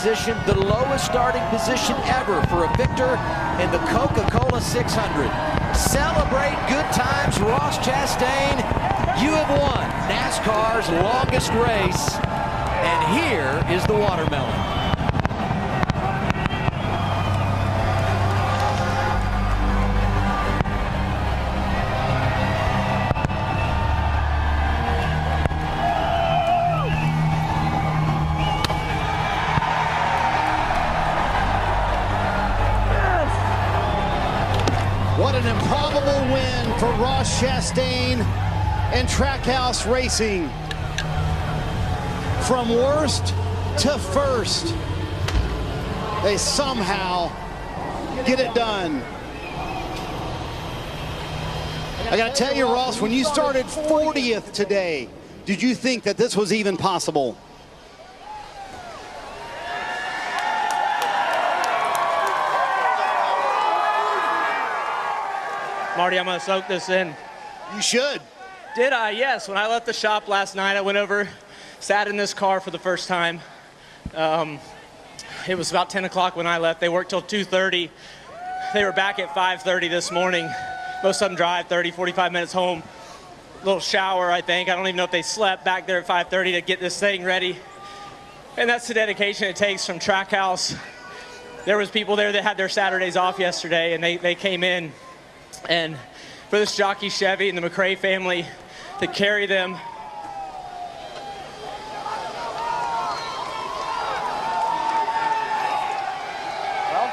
position, the lowest starting position ever for a victor in the Coca-Cola 600. Celebrate good times, Ross Chastain. You have won NASCAR's longest race, and here is the watermelon. What an improbable win for Ross Chastain and Trackhouse Racing. From worst to first, they somehow get it done. I gotta tell you, Ross, when you started 40th today, did you think that this was even possible? Marty, I'm going to soak this in. You should. Did I? Yes. When I left the shop last night, I went over, sat in this car for the first time. It was about 10 o'clock when I left. They worked till 2:30. They were back at 5:30 this morning. Most of them drive 30, 45 minutes home. A little shower, I think. I don't even know if they slept back there at 5:30 to get this thing ready. And that's the dedication it takes from Trackhouse. There was people there that had their Saturdays off yesterday, and they came in. And for this jockey Chevy and the McRae family to carry them. Well,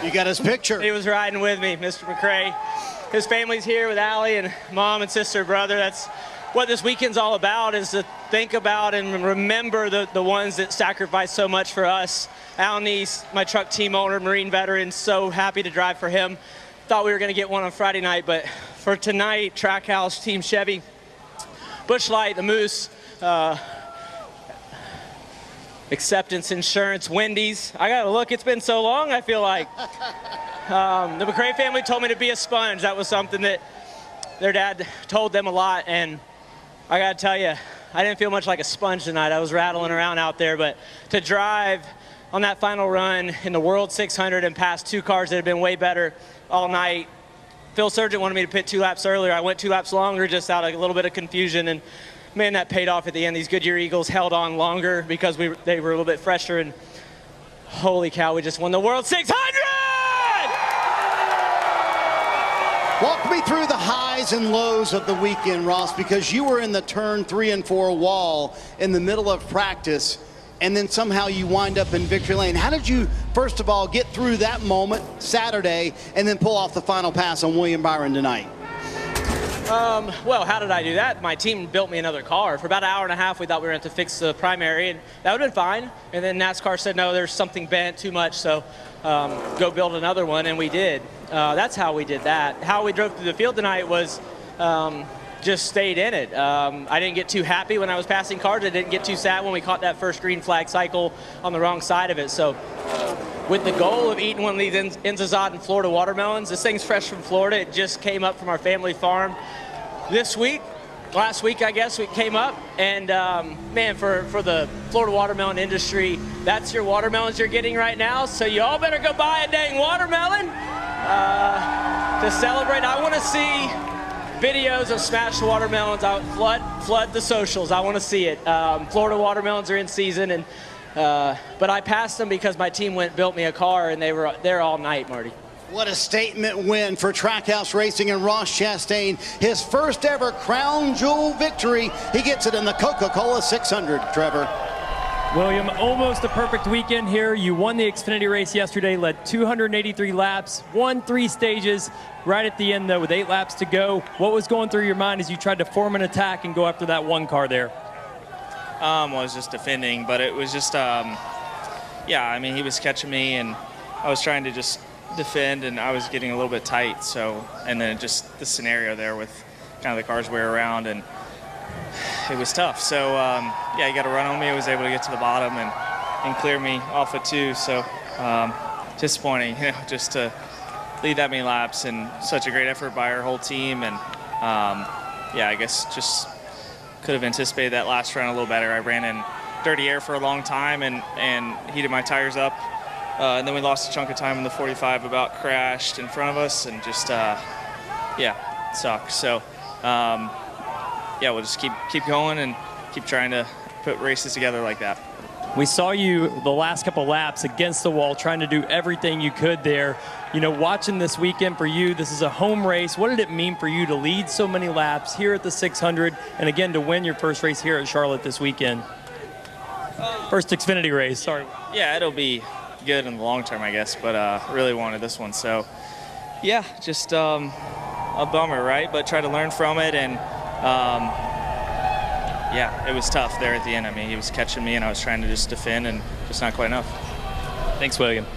you got his picture. He was riding with me, Mr. McRae. His family's here with Allie and mom and sister, brother. That's what this weekend's all about, is to think about and remember the ones that sacrificed so much for us. Al Neese, my truck team owner, Marine veteran, so happy to drive for him. Thought we were going to get one on Friday night, but for tonight, Trackhouse, Team Chevy, Busch Light, the Moose, Acceptance Insurance, Wendy's. I got to look, it's been so long, I feel like. The McRae family told me to be a sponge. That was something that their dad told them a lot, and I got to tell you, I didn't feel much like a sponge tonight. I was rattling around out there, but to drive on that final run in the World 600 and pass two cars that had been way better all night. Phil Surgeon wanted me to pit 2 laps earlier. I went 2 laps longer just out of a little bit of confusion, and man, that paid off at the end. These Goodyear Eagles held on longer because they were a little bit fresher, and holy cow, we just won the World 600! Walk me through the highs and lows of the weekend, Ross, because you were in the turn 3 and 4 wall in the middle of practice, and then somehow you wind up in victory lane. How did you, first of all, get through that moment Saturday and then pull off the final pass on William Byron tonight? Well, how did I do that? My team built me another car. For about an hour and a half, we thought we were going to fix the primary, and that would have been fine. And then NASCAR said, no, there's something bent too much, so go build another one, and we did. That's how we did that. How we drove through the field tonight was just stayed in it. I didn't get too happy when I was passing cars. I didn't get too sad when we caught that first green flag cycle on the wrong side of it. So with the goal of eating one of these Inzazat and Florida watermelons, this thing's fresh from Florida. It just came up from our family farm this week. Last week, I guess, we came up, and man, for the Florida watermelon industry, that's your watermelons you're getting right now, so you all better go buy a dang watermelon to celebrate. I want to see videos of smashed watermelons. Flood the socials. I want to see it. Florida watermelons are in season, and but I passed them because my team built me a car, and they were there all night, Marty. What a statement win for Trackhouse Racing and Ross Chastain. His first ever crown jewel victory. He gets it in the Coca-Cola 600, Trevor. William, almost a perfect weekend here. You won the Xfinity race yesterday, led 283 laps, won 3 stages. Right at the end, though, with 8 laps to go, what was going through your mind as you tried to form an attack and go after that one car there? I was just defending, but it was just, yeah, I mean, he was catching me, and I was trying to just defend, and I was getting a little bit tight. So, and then just the scenario there with kind of the cars we were around, and it was tough. So, yeah, he got a run on me. I was able to get to the bottom and clear me off of 2. So, disappointing, you know, just to lead that many laps, and such a great effort by our whole team. And yeah, I guess just could have anticipated that last run a little better. I ran in dirty air for a long time and heated my tires up. And then we lost a chunk of time in the 45, about crashed in front of us, and just, yeah, sucked. So, yeah, we'll just keep going and keep trying to put races together like that. We saw you the last couple laps against the wall, trying to do everything you could there. You know, watching this weekend for you, this is a home race. What did it mean for you to lead so many laps here at the 600, and again to win your first race here at Charlotte this weekend? First Xfinity race, sorry. Yeah, it'll be good in the long term, I guess, but really wanted this one. So, yeah, just a bummer, right? But try to learn from it, and yeah, it was tough there at the end. I mean, he was catching me, and I was trying to just defend, and just not quite enough. Thanks, William.